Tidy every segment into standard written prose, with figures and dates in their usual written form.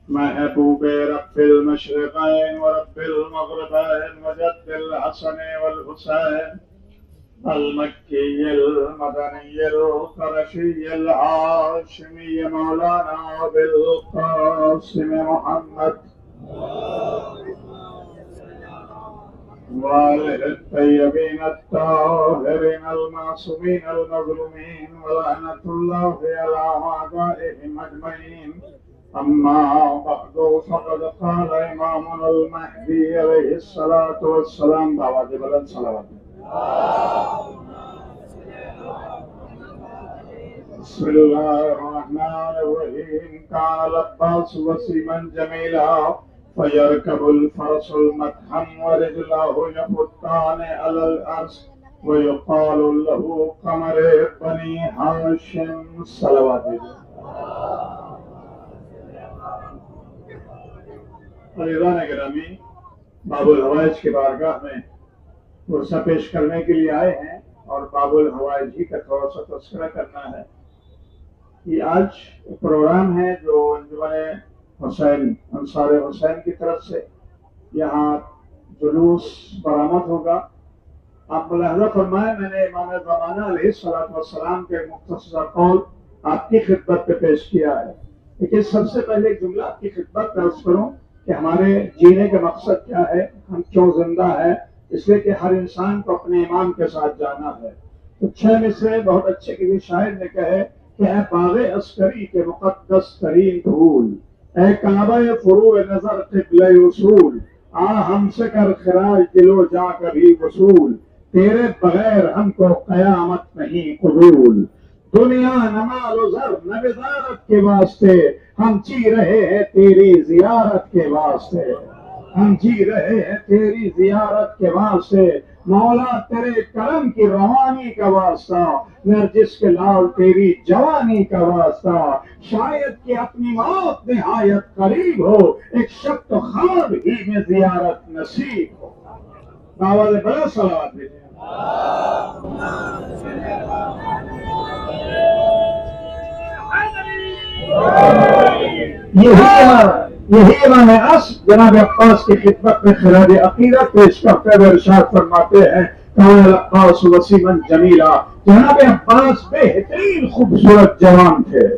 محبوب رب المشرقين ورب المغربين وجد الحسن والحسين المكي المدني القرشي الهاشمي مولانا أبي القاسم محمد وآله الطيبين الطاهرين المعصومين المظلومين ولعنة الله على أعدائهم أجمعين. أما بعد فقد قال إمامنا المهدي عليه الصلاة والسلام بعد بلند صلوات. بسم الله الرحمن الرحيم. كان العباس وسيما جميلا فيركب الفرس المدحم ورجلاه يخطان على الأرض ويقال له قمر بني هاشم صلوات. عزیزان گرامی، باب الحوائج کی بارگاہ میں عرصہ پیش کرنے کے لیے آئے ہیں اور باب الحوائج ہی کا تھوڑا سا تذکرہ کرنا ہے. یہ آج پروگرام ہے جو انجمن حسین انصار حسین کی طرف سے یہاں جلوس برآمد ہوگا. آپ ملاحظہ فرمائیں، میں نے امام زمانہ علیہ السلام کے مختصر قول آپ کی خدمت پہ پیش کیا ہے. لیکن سب سے پہلے ایک جملہ آپ کی خدمت میں عرض کروں کہ ہمارے جینے کا مقصد کیا ہے، ہم کیوں زندہ ہے. اس لیے کہ ہر انسان کو اپنے امام کے ساتھ جانا ہے. تو 6 مصرے بہت اچھے کسی شاعر نے کہے کہ اے باغ عسکری کے مقدس ترین دھول، اے کعبہ فروع نظر قبلہ اصول، آ ہم سے کر خراج دل و جا کبھی وصول، تیرے بغیر ہم کو قیامت نہیں قبول. دنیا نہ مال و زر نہ وزارت کے واسطے، ہم جی رہے ہیں تیری زیارت کے واسطے. ہم جی رہے ہیں تیری زیارت کے واسطے، مولا تیرے کرم کی روانی کا واسطہ، نرجس کے لال تیری جوانی کا واسطہ. شاید کہ اپنی موت نہایت قریب ہو، ایک شب تو خواب ہی میں زیارت نصیب ہو. آواز بڑا صلوات دیجیے. یہی امام اصل جناب عباس کی خدمت میں خراج عقیدت پیش کرتے ہوئے ارشاد فرماتے ہیں کان العباس وسیما جمیلا. جناب عباس بہترین خوبصورت جوان تھے.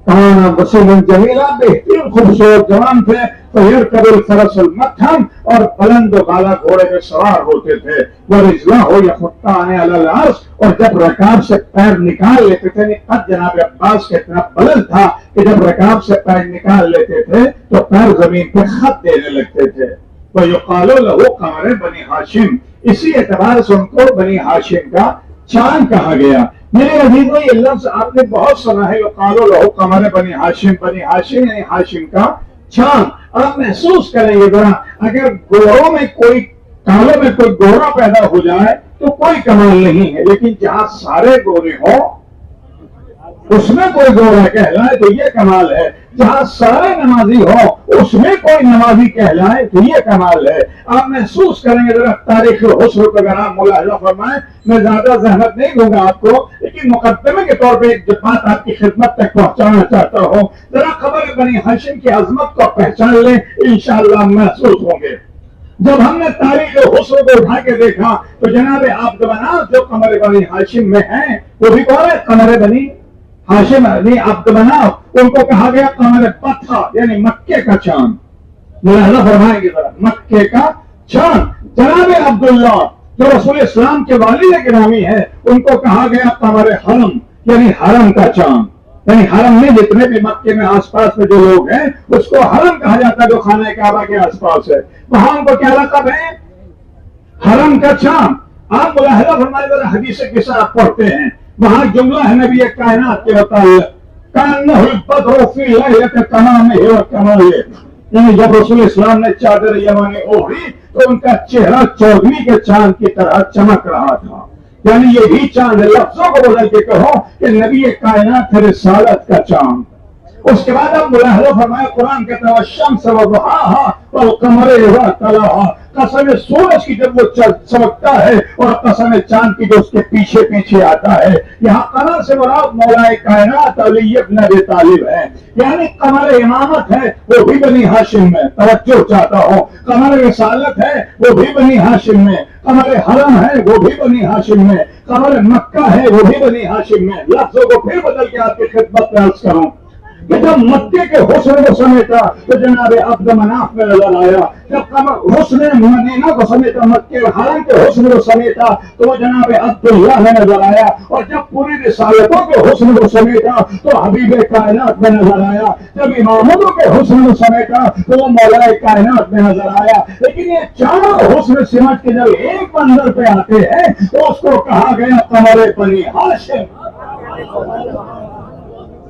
کان وسیما جمیلا، بہترین خوبصورت جوان تھے. فیرکب الفرس المدحم، اور بلند و بالا گھوڑے پہ سوار ہوتے تھے. ورجلاه یخطان علی الارض، اور جب رکاب سے پیر نکال لیتے تھے، قد جناب عباس کا اتنا بلند تھا کہ جب رکاب سے پیر نکال لیتے تھے تو پیر زمین پہ خط دینے لگتے تھے. وَيُقَالُ لَهُ قَمَرِ بنی ہاشم، اسی اعتبار سے ان کو بنی ہاشم کا چاند کہا گیا. میرے عزیزو، یہ لفظ آپ نے بہت سنا ہے، يُقَالُ لَهُ قَمَرِ بنی ہاشم. بنی ہاشم یعنی ہاشم کا چاند. آپ محسوس کریں گے ذرا، اگر گوروں میں کوئی کالوں میں کوئی گورا پیدا ہو جائے تو کوئی کمال نہیں ہے، لیکن جہاں سارے گورے ہوں اس میں کوئی گورا کہلائے تو یہ کمال ہے. جہاں سارے نمازی ہوں اس میں کوئی نمازی کہلائے تو یہ کمال ہے. آپ محسوس کریں گے ذرا تاریخ حسن کو اگر آپ ملاحظہ فرمائیں. میں زیادہ زحمت نہیں دوں گا آپ کو، لیکن مقدمے کے طور پہ ایک بات آپ کی خدمت تک پہنچانا چاہتا ہوں. ذرا خبر بنی ہاشم کی عظمت کو پہچان لیں، انشاءاللہ محسوس ہوں گے. جب ہم نے تاریخ حسن کو اٹھا کے دیکھا تو جناب عبد مناف جو قمر بنی ہاشم میں ہیں وہ بھی کون ہے؟ قمر بنی ہاشم یعنی عبد مناف. ان کو کہا گیا قمر پتھا یعنی مکے کا چاند. ملاحظہ فرمائیں گے ذرا، مکے کا چاند. جناب عبداللہ جو رسول اسلام کے والد گرامی ہے ان کو کہا گیا قمر حرم یعنی حرم کا چاند. یعنی حرم میں جتنے بھی مکے میں آس پاس میں جو لوگ ہیں اس کو حرم کہا جاتا ہے، جو خانہ کعبہ کے آس پاس ہے. وہاں ان کو کیا لقب ہے؟ حرم کا چاند. آپ ملاحظہ فرمائے ذرا، حدیث قصہ آپ پڑھتے ہیں، وہاں جملہ ہے نبی کائنات کے متعلق کانہ البدر فی لیلۃ تمامہ و کمالہ. یعنی جب رسول اسلام نے چادر یمانی اوڑھی تو ان کا چہرہ چودھویں کے چاند کی طرح چمک رہا تھا. یعنی یہی چاند ہے. لفظوں کو بدل کے کہو کہ نبی کائنات ہے رسالت کا چاند. اس کے بعد اب ملاحظہ فرمایا قرآن کہتا ہے الشمس وضحاها والقمر اذا تلاها. قسم سورج کی جب وہ چمکتا ہے اور قسم چاند کی جو اس کے پیچھے پیچھے آتا ہے. یہاں قمر سے مراد مولا کائنات علی ابن ابی طالب ہے. یعنی قمر امامت ہے وہ بھی بنی ہاشم میں، توجہ چاہتا ہوں. قمر رسالت ہے وہ بھی بنی ہاشم میں. قمر حرم ہے وہ بھی بنی ہاشم میں. قمر مکہ ہے وہ بھی بنی ہاشم میں. لفظوں کو پھر بدل کے آپ کی خدمت میں عرض کروں کہ جب مکے کے حسن کو سمیٹا تو جناب عبد مناف میں نظر آیا. جب حسن مدینہ کو سمیٹا، مکے حرم کے حسن کو سمیٹا تو وہ جناب عبداللہ میں نظر آیا. اور جب پوری رسالتوں کے حسن کو سمیٹا تو حبیب کائنات میں نظر آیا. جب امامتوں کے حسن کو سمیٹا تو وہ مولا کائنات میں نظر آیا. لیکن یہ چاروں حسن سمٹ کے جب ایک منظر پہ آتے ہیں تو اس کو کہا گیا قمر بنی ہاشم.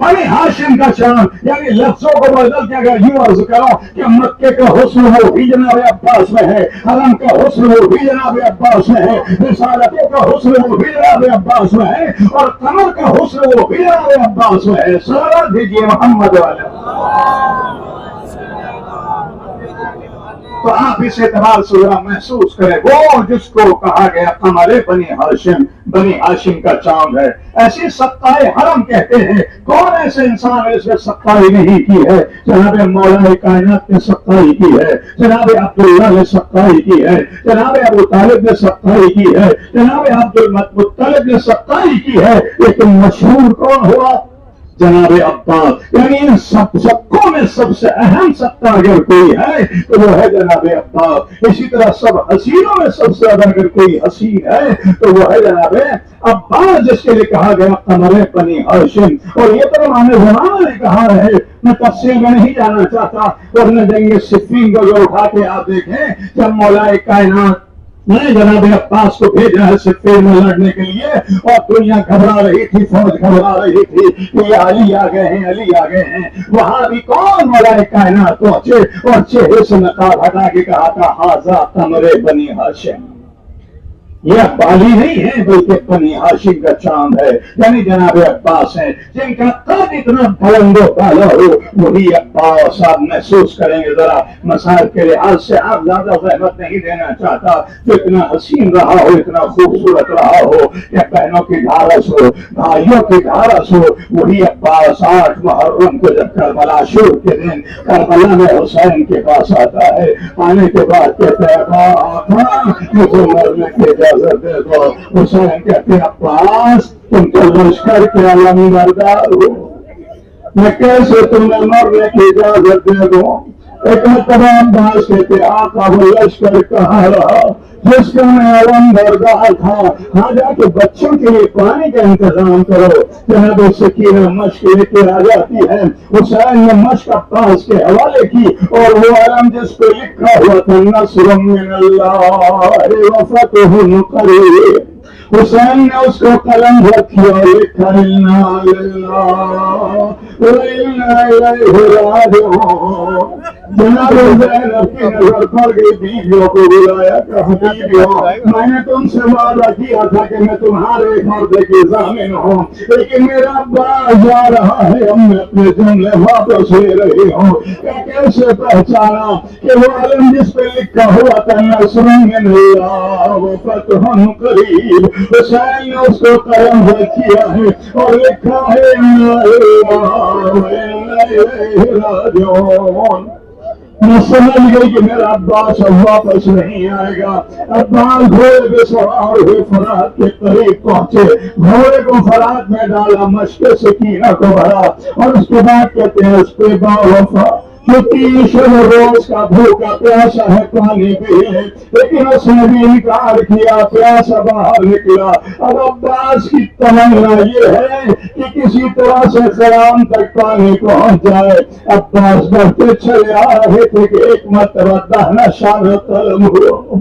بنی ہاشم کا چاند. یعنی لفظوں کو بدل کے اگر یوں عرض کرو کہ مکے کا حسن وہ بھی جناب عباس میں ہے، حرم کا حسن وہ بھی جناب عباس میں ہے، رسالتوں کا حسن وہ بھی جناب عباس میں ہے، اور قمر کا حسن وہ بھی جناب عباس میں ہے. صلوات دیجیے محمد والے. تو آپ اس اعتبار سے ذرا محسوس کریں وہ جس کو کہا گیا قمر بنی ہاشم، بنی ہاشم کا چاند ہے. ایسی سقائے حرم کہتے ہیں. کون ایسے انسان ہے جس نے سقائی نہیں کی ہے؟ جناب مولا کائنات نے سقائی کی ہے، جناب عبداللہ نے سقائی کی ہے، جناب ابو طالب نے سقائی کی ہے، جناب عبد المطلب نے سقائی کی ہے. لیکن مشہور کون ہوا؟ جناب عباس. یعنی ان سبقوں میں سب سے اہم سقہ اگر کوئی ہے تو وہ ہے جناب عباس. اسی طرح سب حسینوں میں سب سے زیادہ اگر کوئی حسین ہے تو وہ ہے جناب عباس، جس کے لیے کہا گیا قمر بنی ہاشم. اور یہ تو امام زمانہ نے کہا ہے. میں تفصیل میں نہیں جانا چاہتا، ورنہ جنگ صفین کو جو اٹھا کے آپ دیکھیں جب مولا کائنات میں جناب عباس کو بھیجا ہے صفین میں لڑنے کے لیے اور دنیا گھبرا رہی تھی، فوج گھبرا رہی تھی کہ یہ علی آ گئے ہیں، علی آ گئے ہیں. وہاں بھی کون مولا کائنات پہنچے اور چہرے سے نقاب ہٹا کے کہا تھا ہاذا قمر بنی ہاشم. یہ بالی نہیں ہے بلکہ بنی ہاشم کا چاند ہے. یعنی جناب عباس ہیں جن کا قد اتنا بلند و بالا ہو وہی عباس. آپ محسوس کریں گے ذرا مسائل کے لحاظ سے. آپ زیادہ زحمت نہیں دینا چاہتا. جو اتنا حسین رہا ہو، اتنا خوبصورت رہا ہو کہ بہنوں کی ڈھارس ہو، بھائیوں کی ڈھارس ہو، وہی عباس 8 محرم کو جب کربلا شروع کے دن کربلا میں حسین کے پاس آتا ہے. آنے کے بعد کہتے ہیں مجھے مرنے کے دے دو. حسین کہتے ہیں عباس تم تو لشکر کے علمبردار ہو، میں کیسے تمہیں مرنے کی اجازت دے دوں؟ ایک تمام عباس کہتے آقا وہ لشکر کہاں رہا جس کا میں علمبردار تھا. ہاں جا کے بچوں کے لیے پانی کا انتظام کرو. جناب سکینہ مشق لے کے آ جاتی ہے. حسین نے مشق عباس کے حوالے کی اور وہ علم جس پہ لکھا ہوا تھا نصر من اللہ وفتح قریب، حسین نے اس کو قلم رکھی اور لکھا انا للہ وانا الیہ راجعون. جناب زینب کی نظر پڑ گئی، بیویوں کو بلایا کہ بیویوں میں نے تم سے وعدہ کیا تھا کہ میں تمہارے پردے کی ضامن ہوں، لیکن میرا عباس جا رہا ہے، اب میں اپنے جملے واپس لے رہی ہوں. کیسے پہچانا کہ وہ علم جس پہ لکھا ہوا تھا نصر من اللہ وفتح قریب، حسین نے اس کو قلم پر کیا ہے اور لکھا ہے انا للہ وانا الیہ راجعون. میں سمجھ گئی کہ میرا عباس اب واپس نہیں آئے گا. عباس گھوڑے پہ سوار ہوئے فرات کے قریب پہنچے، گھوڑے کو فرات میں ڈالا، مشق سکینہ کو بھرا اور اس کے بعد کہتے ہیں اس پہ با وفا جو 300 روز کا بھوکا پیاسا ہے پانی پیے، لیکن اس نے بھی انکار کیا، پیاسا باہر نکلا. اب عباس کی تمنا یہ ہے کہ کسی طرح سے خرام تک پانی پہنچ جائے. عباس بڑھتے چلے آ رہے تھے کہ ایک مرتبہ دہنا شان طلب ہو.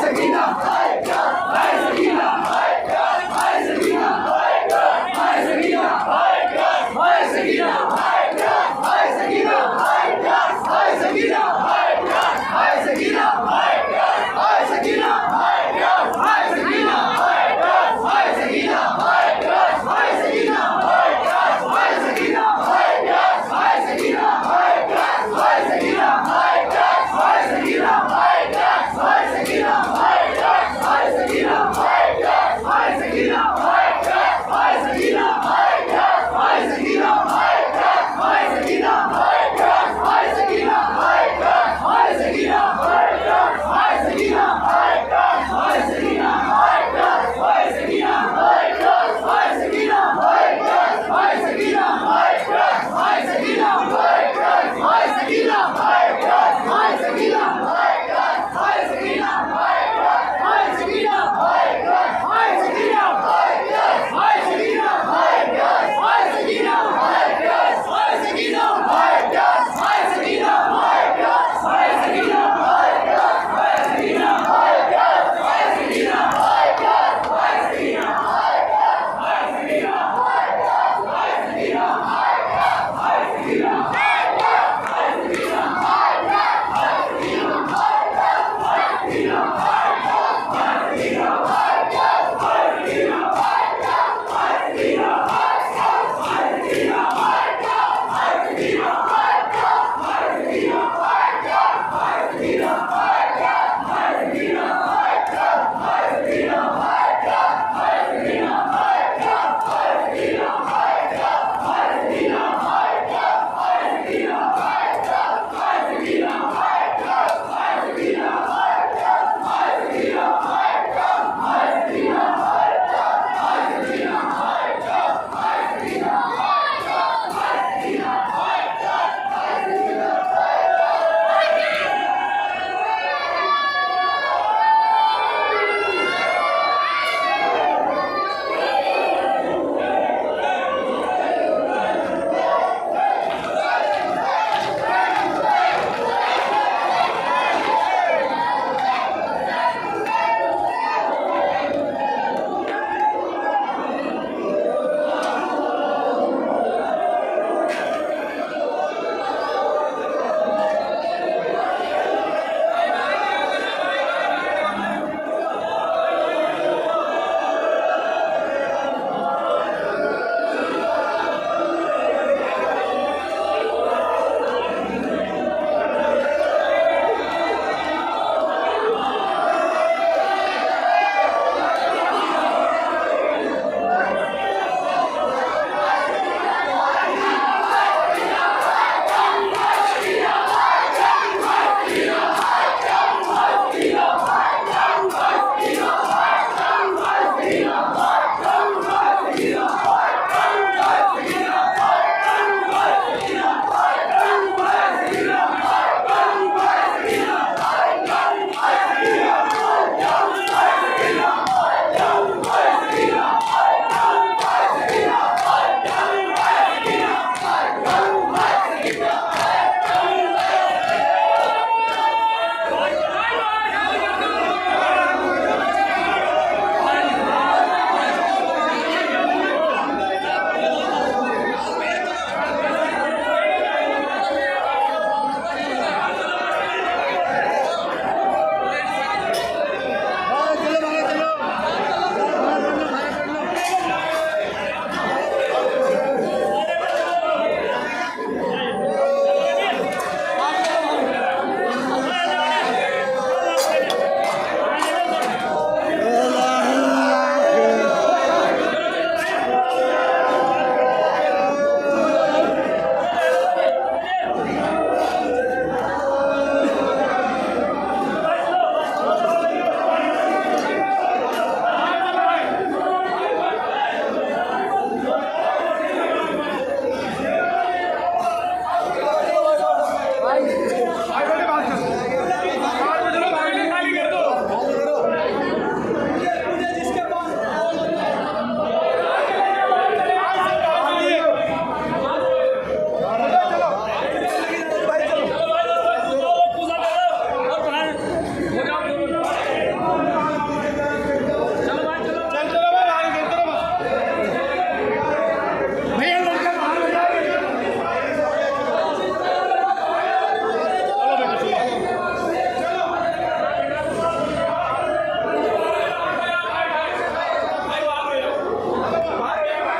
Sakina!